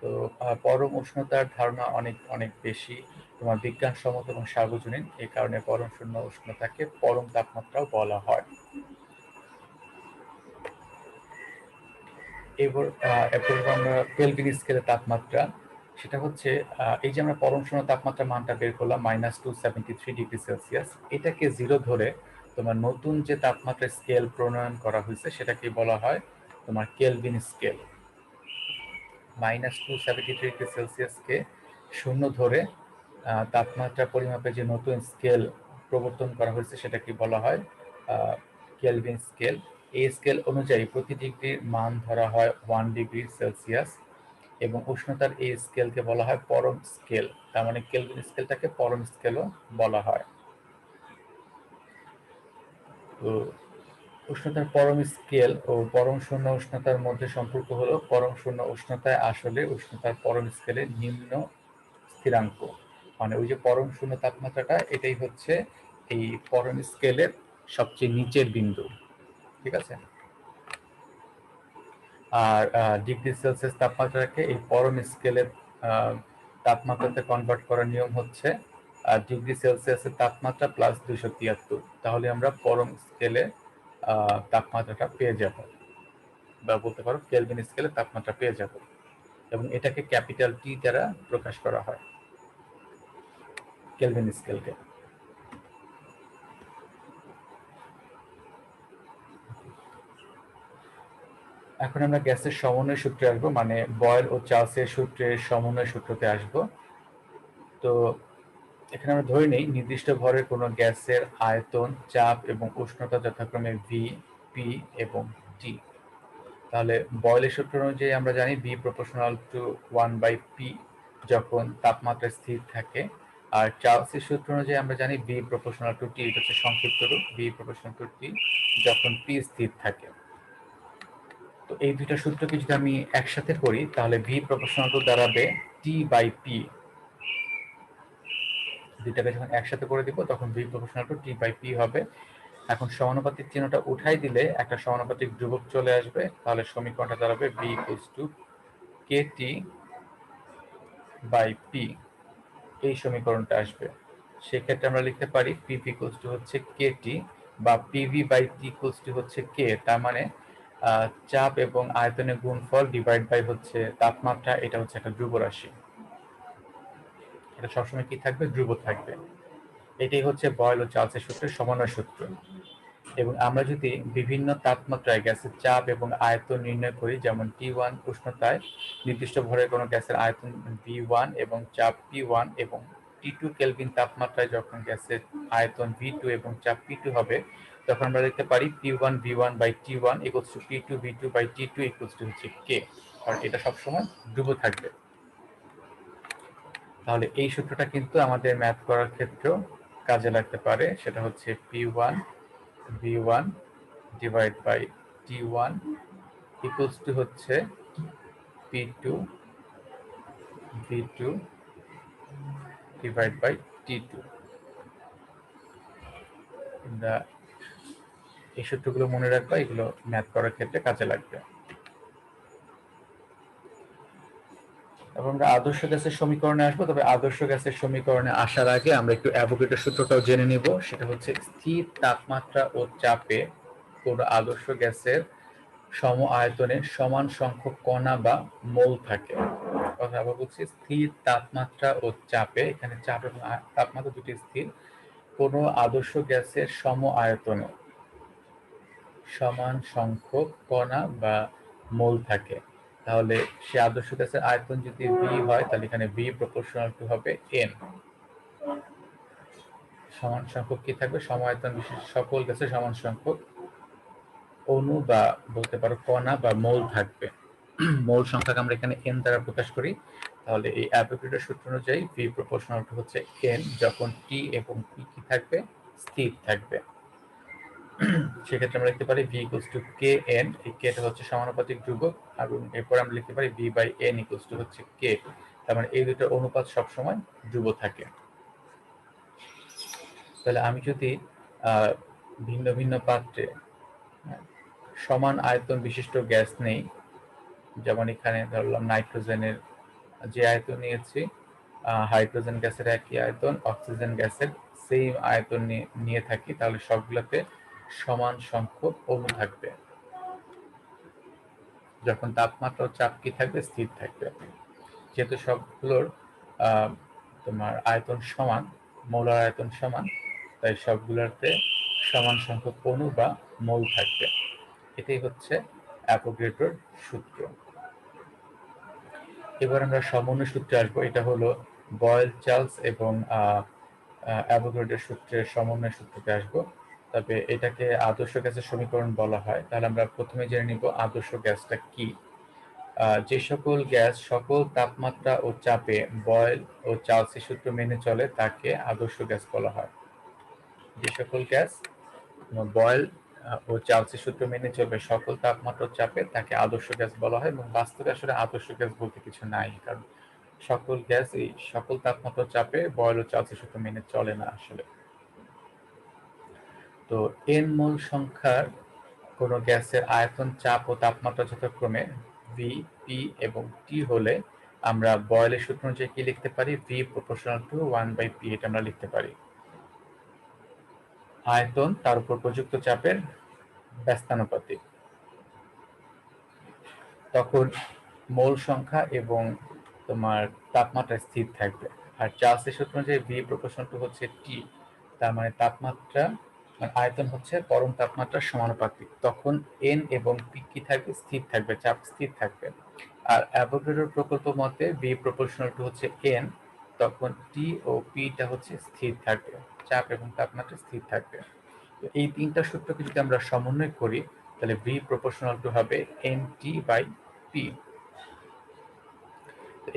তো পরম উষ্ণতার ধারণা অনেক অনেক বেশি তোমার বিজ্ঞানসম্মত এবং সার্বজনীন, এই কারণে পরম শূন্য উষ্ণতাকে পরম তাপমাত্রাও বলা হয়। এরপর আমরা কেলভিন স্কেলের তাপমাত্রা, সেটা হচ্ছে এই যে আমরা পরম শূন্য তাপমাত্রা মানটা বের করলাম -273°C, এটাকে 0 ধরে তোমার নতুন যে তাপমাত্রা স্কেল প্রণয়ন করা হয়েছে সেটাকে বলা হয় তোমার কেলভিন স্কেল। -273°C কে শূন্য ধরে তাপমাত্রা পরিমাপে যে নতুন স্কেল প্রবর্তন করা হয়েছে সেটাকে বলা হয় কেলভিন স্কেল। এই স্কেল অনুযায়ী প্রতি ডিগ্রির মান ধরা হয় 1°C, এবং উষ্ণতার এই স্কেলকে বলা হয় পরম স্কেল। তার মানে কেলভিন স্কেলটাকে পরম স্কেলও বলা হয়। তো উষ্ণতার পরম স্কেল ও পরম শূন্য উষ্ণতার মধ্যে সম্পর্ক হলো পরম শূন্য উষ্ণতায় আসলে উষ্ণতার পরম স্কেলের নিম্ন স্থিরাঙ্ক, মানে ওই যে পরম শূন্য তাপমাত্রাটা এটাই হচ্ছে এই পরম স্কেলের সবচেয়ে নিচের বিন্দু, ঠিক আছে? আর ডিগ্রি সেলসিয়াস তাপমাত্রাকে এই পরম স্কেলের তাপমাত্রাতে কনভার্ট করার নিয়ম হচ্ছে ডিগ্রি সেলসিয়াসের তাপমাত্রা প্লাস 273, তাহলে আমরা পরম স্কেলে তাপমাত্রাটা পেয়ে যাব, বা বলতে পারো কেলভিন স্কেলে তাপমাত্রা পেয়ে যাব, এবং এটাকে ক্যাপিটাল টি দ্বারা প্রকাশ করা হয় কেলভিন স্কেলকে। এখন আমরা গ্যাসের সমন্বয় সূত্রে আসবো, মানে বয়েল ও চার্লসের সূত্রের সমন্বয় সূত্রতে আসব। তো এখানে আমরা ধরে নেই নির্দিষ্ট ভরের কোনো গ্যাসের আয়তন, চাপ এবং উষ্ণতা যথাক্রমে ভি, পি এবং টি। তাহলে বয়েলের সূত্র অনুযায়ী আমরা জানি ভি প্রপোর্শনাল টু 1/পি যখন তাপমাত্রা স্থির থাকে, আর চার্লসের সূত্র অনুযায়ী আমরা জানি ভি প্রপোর্শনাল টু টি, এটা হচ্ছে সংক্ষিপ্ত রূপ, ভি প্রপোর্শনাল টু টি যখন পি স্থির থাকে। তো এই দুইটা সূত্রকে যদি আমি একসাথে করি তাহলে ভি প্রপোর্শনাল টু দাঁড়াবে টি/পি। দুইটাকে যখন একসাথে করে দিব তখন ভি প্রপোর্শনাল টু টি/পি হবে। এখন সমানুপাতিক চিহ্নটা উঠাই দিলে একটা সমানুপাতিক ধ্রুবক চলে আসবে, তাহলে সমীকরণটা দাঁড়াবে ভি ইকুয়ালস টু KT/P। এই সমীকরণটা আসবে। সেক্ষেত্রে আমরা লিখতে পারি পিভি ইকুয়ালস টু হচ্ছে কেটি, বা পিভি/টি ইকুয়ালস টু হচ্ছে কে। তার মানে চাপ এবং আয়তনের গুণফল ডিভাইড বাই হচ্ছে তাপমাত্রা, এটা হচ্ছে একটা ধ্রুব রাশি, এটা সবসময় কি থাকবে? ধ্রুব থাকবে। এটাই হচ্ছে বয়েল ও চার্লসের সূত্রের সমন্বয় সূত্র। এবং আমরা যদি বিভিন্ন তাপমাত্রায় গ্যাসের চাপ এবং আয়তন নির্ণয় করি, যেমন T1 উষ্ণতায় নির্দিষ্ট ভরের কোনো গ্যাসের আয়তন V1 এবং চাপ P1, এবং T2 কেলভিন তাপমাত্রায় যখন গ্যাসের আয়তন V2 এবং চাপ P2 হবে, তখন আমরা লিখতে পারি P1 V1/T1 equals to P2 V2/T2 equals to হচ্ছে K, কারণ এটা সবসময় ধ্রুব থাকবে। তাহলে এই সূত্রটা কিন্তু আমাদের ম্যাথ করার ক্ষেত্রেও কাজে লাগতে পারে, সেটা হচ্ছে P1 V1 divide by T1 equals to হচ্ছে P2 V2 divide by T2। এই সূত্রগুলো মনে রাখবা, এগুলো ম্যাথ করার ক্ষেত্রে কাজে লাগবে। এবং আমরা আদর্শ গ্যাসের সমীকরণে আসবো, তবে আদর্শ গ্যাসের সমীকরণে আসার আগে আমরা একটু অ্যাভোগাড্রোর সূত্রটাও জেনে নিব। সেটা হচ্ছে স্থির তাপমাত্রা ও চাপে কোন আদর্শ গ্যাসের সম আয়তনে সমান সংখ্যক কণা বা মোল থাকে। কথা আবার বলছি, স্থির তাপমাত্রা ও চাপে, এখানে চাপ এবং তাপমাত্রা দুটি স্থির, কোন আদর্শ গ্যাসের সম আয়তনে সমান সংখ্যক কণা বা মোল থাকে, তাহলে সে আদর্শ গ্যাসের আয়তন যদি V হয়, তাহলে এখানে V প্রপোর্শনাল টু হবে N। সমান সংখ্যক কি থাকবে? সম আয়তন বিশিষ্ট সকল গ্যাসের সমান সংখ্যক অণু বা বলতে পারো কণা বা মোল থাকবে। মোল সংখ্যাকে আমরা এখানে N দ্বারা প্রকাশ করি। তাহলে এই অ্যাভোগাড্রোর সূত্র অনুযায়ী V প্রপোর্শনাল টু হচ্ছে N যখন T এবং P কি থাকবে? স্থির থাকবে। সেক্ষেত্রে আমরা লিখতে পারি V ইকুয়ালস টু Kn, এই K টা হচ্ছে সমানুপাতিক ধ্রুবক, এবং এরপর আমরা লিখতে পারি V by N equals to হচ্ছে K। তার মানে এই দুটোর অনুপাত সবসময় ধ্রুব থাকে। তাহলে আমি যদি ভিন্ন ভিন্ন পাত্রে সমান আয়তন বিশিষ্ট গ্যাস নেই, যেমন এখানে ধরলাম নাইট্রোজেনের যে আয়তন নিয়েছি, হাইড্রোজেন গ্যাসের একই আয়তন, অক্সিজেন গ্যাসের সেম আয়তন নিয়ে থাকি, তাহলে সবগুলোতে সমান সংখ্যক অণু থাকবে যখন তাপমাত্রা ও চাপ কি থাকবে? স্থির থাকবে। যেহেতু সবগুলোর তোমার আয়তন সমান, মৌলের আয়তন সমান, তাই সবগুলোতে সমান সংখ্যক অণু বা মোল থাকবে। এটাই হচ্ছে অ্যাভোগাড্রোর সূত্র। এবার আমরা সমন্বয় সূত্রে আসবো। এটা হলো বয়েল, চার্লস এবং অ্যাভোগাড্রোর সূত্রের সমন্বয় সূত্রতে আসবো। তবে এটাকে আদর্শ গ্যাসের সমীকরণ বলা হয়। তাহলে আমরা প্রথমে জেনে নিব আদর্শ গ্যাসটা কি। যে সকল গ্যাস সকল তাপমাত্রা ও চাপে বয়েল ও চার্লসের সূত্র মেনে চলে তাকে আদর্শ গ্যাস বলা হয়। যে সকল গ্যাস বয়েল ও চার্লসের সূত্র মেনে চলবে সকল তাপমাত্রা ও চাপে, তাকে আদর্শ গ্যাস বলা হয়। এবং বাস্তবে আসলে আদর্শ গ্যাস বলতে কিছু নাই, কারণ সকল গ্যাস এই সকল তাপমাত্রা ও চাপে বয়েল ও চার্লসের সূত্র মেনে চলে না আসলে। তো N মোল সংখ্যার কোনো গ্যাসের আয়তন, চাপ ও তাপমাত্রা যথাক্রমে V, P এবং T হলে আমরা বয়েলের সূত্র অনুযায়ী কি লিখতে পারি? V প্রপোর্শনাল টু 1/P, এটা আমরা লিখতে পারি। আয়তন তার উপর প্রযুক্ত চাপের ব্যস্তানুপাতিক। তখন মোল সংখ্যা এবং তোমার তাপমাত্রা স্থির থাকবে। আর চার্লসের সূত্র অনুযায়ী V প্রপোর্শনাল টু হচ্ছে T, তার মানে তাপমাত্রা আয়তন হচ্ছে পরম তাপমাত্রার সমানুপাতিক। তখন N এবং P কি থাকবে? স্থির থাকবে, চাপ স্থির থাকবে। আর অ্যাভোগাড্রোর প্রকল্প মতে V প্রপোর্শনাল টু হচ্ছে N, তখন T ও P টা হচ্ছে স্থির থাকবে, চাপ এবং তাপমাত্রা স্থির থাকবে। এই তিনটা সূত্রকে যদি আমরা সমন্বয় করি, তাহলে V প্রপোর্শনাল টু হবে NT বাই P।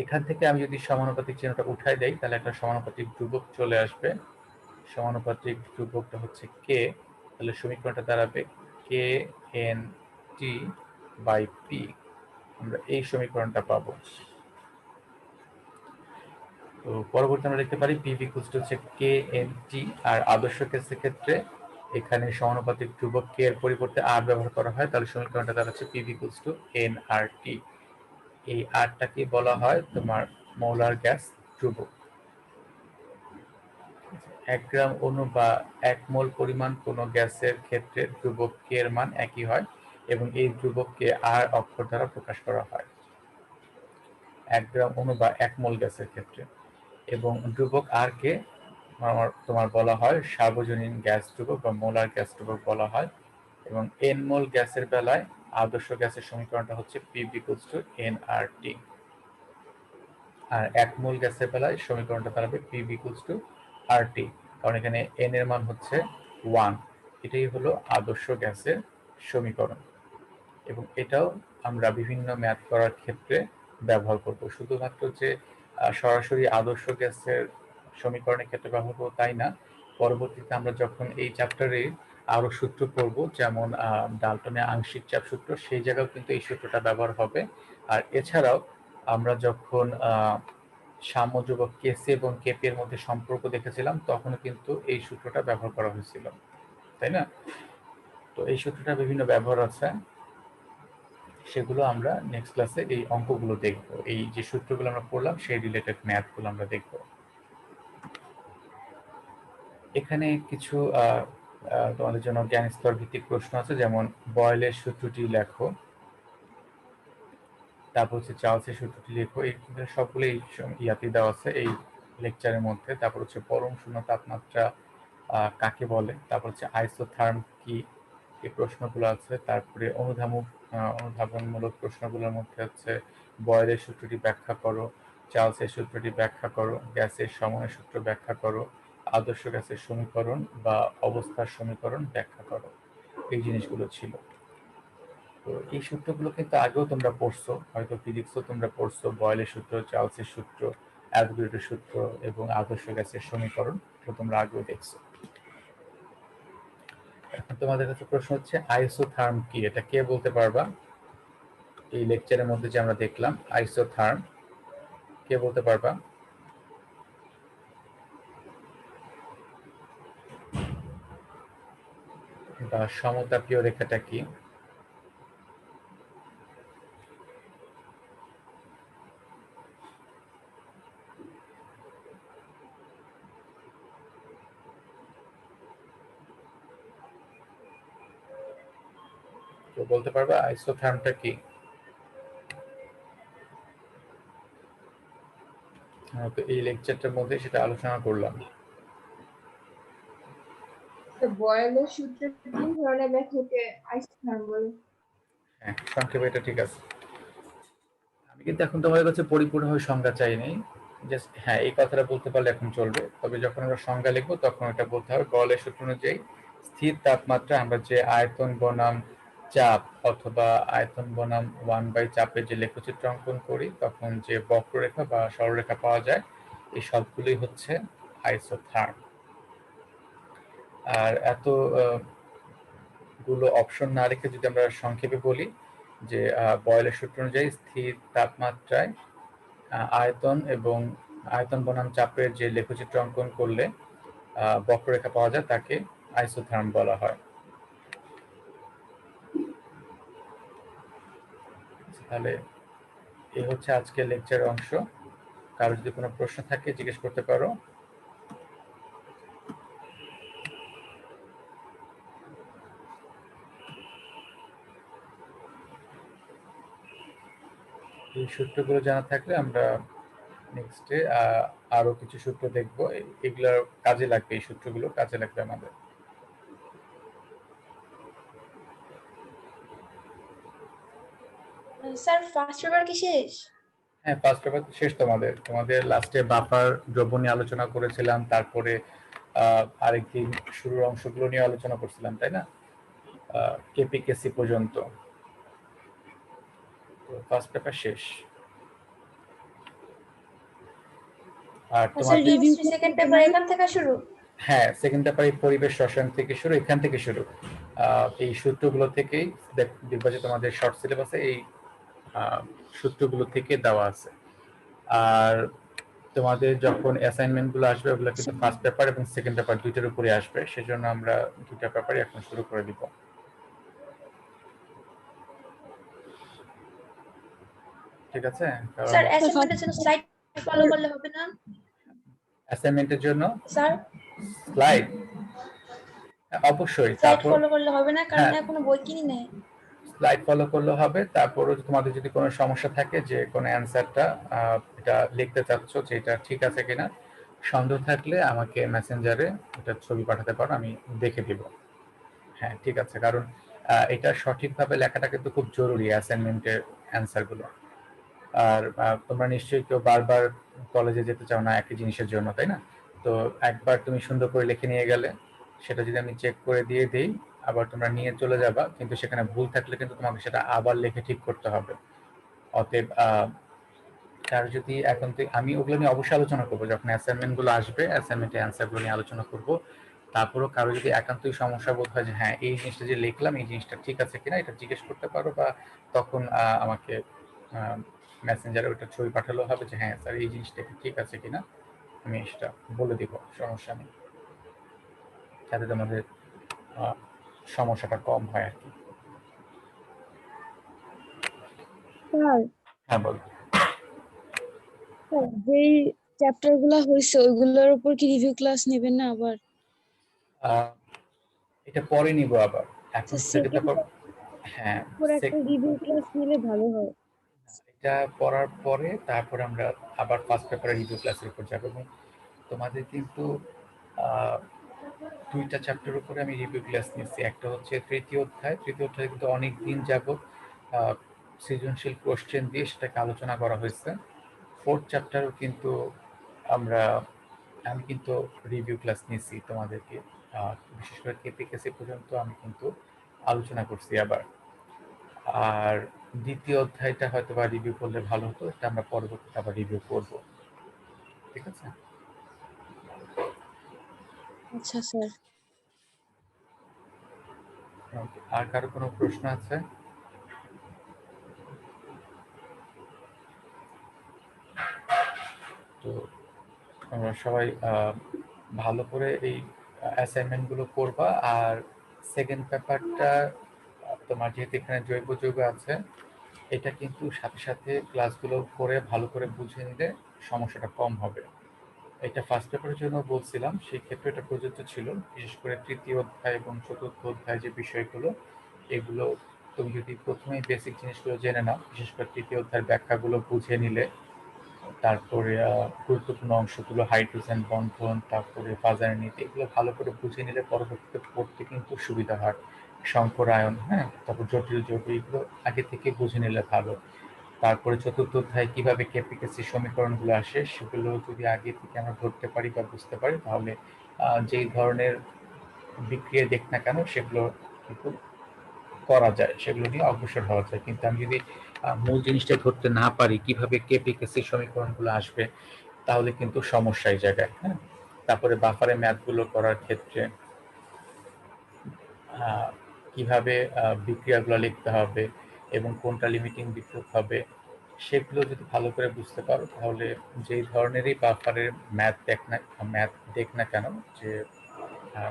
এখান থেকে আমি যদি সমানুপাতিক চিহ্নটা উঠাই দেই, তাহলে একটা সমানুপাতিক ধ্রুবক চলে আসবে। সমানুপাতিক ধ্রুবকটা হচ্ছে K, তাহলে সমীকরণটা দাঁড়াবে KNT বাই P। আমরা এই সমীকরণটা পাবো। তো পরবর্তী আমরা লিখতে পারি P ইকুয়ালস টু হচ্ছে KNT, আর আদর্শ গ্যাসের ক্ষেত্রে এখানে সমানুপাতিক ধ্রুবক K এর পরিবর্তে R ব্যবহার করা হয়, তাহলে সমীকরণটা দাঁড়াচ্ছে P ইকুয়ালস টু nRT। এই আরটাকে বলা হয় তোমার মোলার গ্যাস ধ্রুবক। 1 গ্রাম অণু বা 1 মোল পরিমাণ কোনো গ্যাসের ক্ষেত্রে ধ্রুবক K এর মান একই হয় এবং এই ধ্রুবককে R অক্ষর দ্বারা প্রকাশ করা হয় 1 গ্রাম অণু বা 1 মোল গ্যাসের ক্ষেত্রে। এবং ধ্রুবক R কে তোমার বলা হয় সার্বজনীন গ্যাস ধ্রুবক বা মোলার গ্যাস ধ্রুবক বলা হয়। এবং N মোল গ্যাসের বেলায় আদর্শ গ্যাসের সমীকরণটা হচ্ছে P ইকুয়ালস টু nRT। আর 1 মোল গ্যাসের বেলায় সমীকরণটা দাঁড়াবে P ইকুয়ালস টু RT, কারণ এখানে N এর মান হচ্ছে 1। এটাই হলো আদর্শ গ্যাসের সমীকরণ, এবং এটাও আমরা বিভিন্ন ম্যাথ করার ক্ষেত্রে ব্যবহার করব। শুধুমাত্র যে সরাসরি আদর্শ গ্যাসের সমীকরণের ক্ষেত্রে ব্যবহার করবো তাই না, পরবর্তীতে আমরা যখন এই চ্যাপ্টারে আরো সূত্র পড়ব, যেমন ডাল্টনের আংশিক চাপ সূত্র, সেই জায়গাও কিন্তু এই সূত্রটা ব্যবহার হবে। আর এছাড়াও আমরা যখন সাম্য ধ্রুবক কেসি এবং কেপি এর মধ্যে সম্পর্ক দেখেছিলাম, তখনও কিন্তু এই সূত্রটা ব্যবহার করা হয়েছিল, তাই না? তো এই সূত্রটা বিভিন্ন ব্যবহার আছে। সেগুলো আমরা নেক্সট ক্লাসে এই অঙ্কগুলো দেখব, এই যে সূত্রগুলো আমরা পড়লাম সেই রিলেটেড ম্যাথগুলো আমরা দেখব। এখানে কিছু তোমাদের জন্য জ্ঞান স্তর ভিত্তিক প্রশ্ন আছে, যেমন বয়েলের সূত্রটি লেখো, তারপর হচ্ছে চার্লসের সূত্রটি লেখো। এই সবগুলো ইয়াতে দেওয়া আছে এই লেকচারের মধ্যে। তারপর হচ্ছে পরম শূন্য তাপমাত্রা কাকে বলে, তারপর হচ্ছে আইসোথার্ম কি, এই প্রশ্নগুলো আছে। তারপরে অনুধাবনমূলক প্রশ্নগুলোর মধ্যে হচ্ছে বয়েলের সূত্রটি ব্যাখ্যা করো, চার্লসের সূত্রটি ব্যাখ্যা করো, গ্যাসের সময়ের সূত্র ব্যাখ্যা করো, আদর্শ গ্যাসের সমীকরণ বা অবস্থার সমীকরণ ব্যাখ্যা করো, এই জিনিসগুলো ছিল। তো এই সূত্রগুলো কিন্তু আগেও তোমরা পড়ছো, হয়তো ফিজিক্সও তোমরা পড়ছো, বয়েলের সূত্র, চার্লসের সূত্র, অ্যাভোগাড্রোর সূত্র এবং আদর্শ গ্যাসের সমীকরণ, তো তোমরা আগেও দেখছো। এখন তোমাদের কাছে প্রশ্ন হচ্ছে আইসোথার্ম কি, এটা কে বলতে পারবা? এই লেকচারের মধ্যে যে আমরা দেখলাম আইসোথার্ম, কে বলতে পারবা? বা সমতাপীয় রেখাটা কি? তো বলতে পারবা আইসোথার্মটা কি? তো এই লেকচারটার মধ্যে সেটা আলোচনা করলাম। বয়েলের সূত্রের 3 ধরনের ব্যাখ্যাকে আইসোথার্ম বলে। হ্যাঁ, সংক্ষেপে এটা ঠিক আছে। আমি কিন্তু এখন তোমাদের কাছে পরিপূর্ণভাবে সংজ্ঞা চাই নাই, জাস্ট হ্যাঁ এই কথাটা বলতে পারলে এখন চলবে। তবে যখন আমরা সংজ্ঞা লিখবো তখন এটা বলতে হবে বলের সূত্র অনুযায়ী স্থির তাপমাত্রা আমরা যে আয়তন বনাম চাপ অথবা আয়তন বনাম 1/, চাপের যে লেখচিত্র অঙ্কন করি তখন যে বক্ররেখা বা সরলরেখা পাওয়া যায়, এই সবগুলোই হচ্ছে আইসোথার্ম। আর এত গুলো অপশন না রেখে যদি আমরা সংক্ষেপে বলি যে বয়েলের সূত্র অনুযায়ী স্থির তাপমাত্রায় আয়তন এবং আয়তন বনাম চাপের যে লেখচিত্র অঙ্কন করলে বক্ররেখা পাওয়া যায় তাকে আইসোথার্ম বলা হয়। তাহলে এই হচ্ছে আজকের লেকচারের অংশ। কারো যদি কোনো প্রশ্ন থাকে জিজ্ঞেস করতে পারো। এই সূত্রগুলো জানা থাকলে আমরা নেক্সটে আরো কিছু সূত্র দেখবো, এগুলোর কাজে লাগবে, এই সূত্রগুলো কাজে লাগবে আমাদের। স্যার ফার্স্ট পেপার কি শেষ? হ্যাঁ, ফার্স্ট পেপার শেষ। তোমাদের লাস্টে বাফার দ্রব্য নিয়ে আলোচনা করেছিলাম, তারপরে আরেকদিন শুরুর অংশগুলো নিয়ে আলোচনা করছিলাম, তাই না? কেপিকেসি পর্যন্ত। তো ফার্স্ট পেপার শেষ। আর স্যার তোমাদের রিভিউ সেকেন্ড পেপার এখান থেকে শুরু? হ্যাঁ, সেকেন্ড পেপারে পরিবেশ রসায়ন থেকে শুরু, এখান থেকে শুরু। এই সূত্রগুলো থেকেই দেখবা যে তোমাদের শর্ট সিলেবাসে এই সূত্রগুলো থেকে দেওয়া আছে। আর তোমাদের যখন অ্যাসাইনমেন্ট গুলো আসবে ওগুলো কিন্তু ফার্স্ট পেপার এবং সেকেন্ড পেপার দুইটার উপরে আসবে, সেজন্য আমরা দুইটা পেপারই এখন শুরু করে দিব। ঠিক আছে? কারণ স্যার অ্যাসাইনমেন্টের জন্য স্লাইড ফলো করলে হবে না? অ্যাসাইনমেন্টের জন্য স্যার স্লাইড অবশ্যই। স্লাইড তারপর ফলো করলে হবে না, কারণ হ্যাঁ, এখনো বই কিনি নাই। স্লাইড ফলো করলে হবে। তারপরও তোমাদের যদি কোনো সমস্যা থাকে যে কোনো অ্যান্সারটা এটা লিখতে চাচ্ছ যে এটা ঠিক আছে কিনা, সন্দেহ থাকলে আমাকে মেসেঞ্জারে এটা ছবি পাঠাতে পারো, আমি দেখে দিব। হ্যাঁ ঠিক আছে, কারণ এটা সঠিকভাবে লেখাটা কিন্তু খুব জরুরি অ্যাসাইনমেন্টের অ্যান্সারগুলো। আর তোমরা নিশ্চয়ই কেউ বারবার কলেজে যেতে চাও না একই জিনিসের জন্য, তাই না? তো একবার তুমি সুন্দর করে লিখে নিয়ে গেলে সেটা যদি আমি চেক করে দিয়ে দিই, আবার তোমরা নিয়ে চলে যাবা, কিন্তু সেখানে ভুল থাকলে কিন্তু তোমাকে সেটা আবার লিখে ঠিক করতে হবে। অতএব কারো যদি এখন আমি ওগুলো নিয়ে অবশ্যই আলোচনা করবো যখন অ্যাসাইনমেন্ট গুলো আসবে, অ্যাসাইনমেন্টের অ্যান্সার গুলো নিয়ে আলোচনা করবো। তারপরও কারো যদি একান্তই সমস্যা বোধ হয় যে হ্যাঁ এই জিনিসটা যে লিখলাম এই জিনিসটা ঠিক আছে কিনা, এটা জিজ্ঞেস করতে পারো, বা তখন আমাকে মেসেঞ্জারে ওটা ছবি পাঠালেও হবে যে হ্যাঁ স্যার এই জিনিসটা ঠিক আছে কিনা, আমি সেটা বলে দিব, সমস্যা নেই, যাতে তোমাদের সমস্যাটা কম হয় আর কি। স্যার হ্যাঁ বল। যেই চ্যাপ্টার গুলা হয়েছে ওইগুলোর উপর কি রিভিউ ক্লাস নেবেন না আবার? এটা পরে নিব আবার, এখন সেকেন্ড সেকেন্ড পেপার। হ্যাঁ, উপর একটা রিভিউ ক্লাস নিলে ভালো হয়। এটা পড়ার পরে তারপরে আমরা আবার ফার্স্ট পেপারে রিভিউ ক্লাসের উপর যাবো। এবং তোমাদের কিন্তু দুইটা চ্যাপ্টার উপরে আমি রিভিউ ক্লাস নিচ্ছি। একটা হচ্ছে তৃতীয় অধ্যায় কিন্তু অনেক দিন যাবত সৃজনশীল কোশ্চেন দিয়ে সেটাকে আলোচনা করা হয়েছে। ফোর্থ চ্যাপ্টারও কিন্তু আমি কিন্তু রিভিউ ক্লাস নিচ্ছি তোমাদেরকে, বিশেষ করে কেপিকেসি পর্যন্ত আমি কিন্তু আলোচনা করছি আবার। আর দ্বিতীয় অধ্যায়টা হয়তো বা রিভিউ করলে ভালো হতো, এটা আমরা পরবর্তীতে আবার রিভিউ করব। ঠিক আছে? আচ্ছা স্যার। Okay, আর কারো কোনো প্রশ্ন আছে? তো আমরা সবাই ভালো করে এই অ্যাসাইনমেন্টগুলো করবা। আর সেকেন্ড পেপারটা তোমার যেহেতু এখানে জৈব যৌগ আছে, এটা কিন্তু সাথে সাথে ক্লাসগুলো করে ভালো করে বুঝে নিলে সমস্যাটা কম হবে। এটা ফার্স্ট পেপারের জন্য বলছিলাম, সেই ক্ষেত্রে এটা প্রযোজ্য ছিল। বিশেষ করে তৃতীয় অধ্যায় এবং চতুর্থ অধ্যায় যে বিষয়গুলো, এগুলো তুমি যদি প্রথমেই বেসিক জিনিসগুলো জেনে নাও, বিশেষ করে তৃতীয় অধ্যায়ের ব্যাখ্যাগুলো বুঝে নিলে, তারপরে গুরুত্বপূর্ণ অংশগুলো হাইড্রোজেন বন্ধন, তারপরে ফাজার নীতি, এগুলো ভালো করে বুঝে নিলে পরবর্তীতে পড়তে কিন্তু সুবিধা হয়। শঙ্করায়ন, হ্যাঁ, তারপর জটিল যৌগ, এগুলো আগে থেকে বুঝে নিলে ভালো। তারপরে চতুর্থ অধ্যায় কিভাবে কেপিকেসি সমীকরণগুলো আসে, সেগুলো যদি আগে থেকে আমরা ধরতে পারি বা বুঝতে পারি, তাহলে যেই ধরনের বিক্রিয়া দেখ না কেন সেগুলো কিন্তু করা যায়, সেগুলো নিয়ে অগ্রসর হওয়া যায়। কিন্তু আমি যদি মূল জিনিসটা ধরতে না পারি কিভাবে কেপিকেসি সমীকরণগুলো আসবে, তাহলে কিন্তু সমস্যা এই জায়গায়। হ্যাঁ, তারপরে বাফারে ম্যাথগুলো করার ক্ষেত্রে কিভাবে বিক্রিয়াগুলো লিখতে হবে এবং কোনটা লিমিটিং বিক্রিয়া হবে, সেগুলো যদি ভালো করে বুঝতে পারো, তাহলে যেই ধরনেরই বাফারের ম্যাথ দেখ না কেন, যে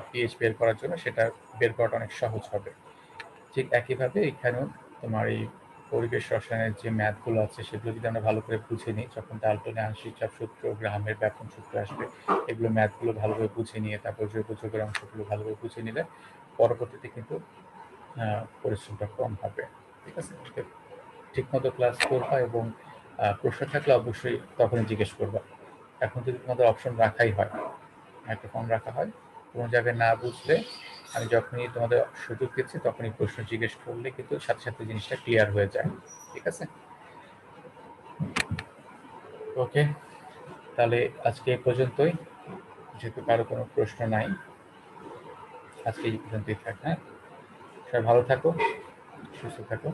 পিএইচ বের করার জন্য, সেটা বের করাটা অনেক সহজ হবে। ঠিক একইভাবে এখানেও তোমার এই পরিবেশ রসায়নের যে ম্যাথগুলো আছে, সেগুলো যদি আমরা ভালো করে বুঝে নিই, যখন ডাল্টনের আংশিক চাপ সূত্র, গ্রাহামের ব্যাপন সূত্র আসবে, এগুলো ম্যাথগুলো ভালোভাবে বুঝে নিয়ে তারপর জৈব যৌগের অংশগুলো ভালোভাবে বুঝে নিলে পরবর্তীতে কিন্তু পরিশ্রমটা কম হবে। ঠিক আছে? ঠিক মতো ক্লাস করবা এবং প্রশ্ন থাকলে অবশ্যই তখনই জিজ্ঞেস করবা। এখন যদি তোমাদের অপশন রাখাই হয়, একটা ফর্ম রাখা হয়, কোনো জায়গায় না বুঝলে আমি যখনই তোমাদের সুযোগ দিচ্ছি তখনই প্রশ্ন জিজ্ঞেস করলে কিন্তু সাথে সাথে জিনিসটা ক্লিয়ার হয়ে যায়। ঠিক আছে? ওকে, তাহলে আজকে এই পর্যন্তই। যেহেতু কারো কোনো প্রশ্ন নাই, আজকে এই পর্যন্তই থাক। হ্যাঁ, সবাই ভালো থাকো, সুস্থ থাকো।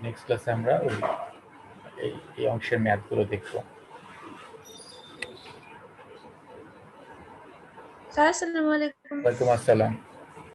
নেক্সট ক্লাসে আমরা ওই এই অংশের ম্যাথগুলো দেখবো। স্যার আসসালামু আলাইকুম। ওয়ালাইকুম আসসালাম।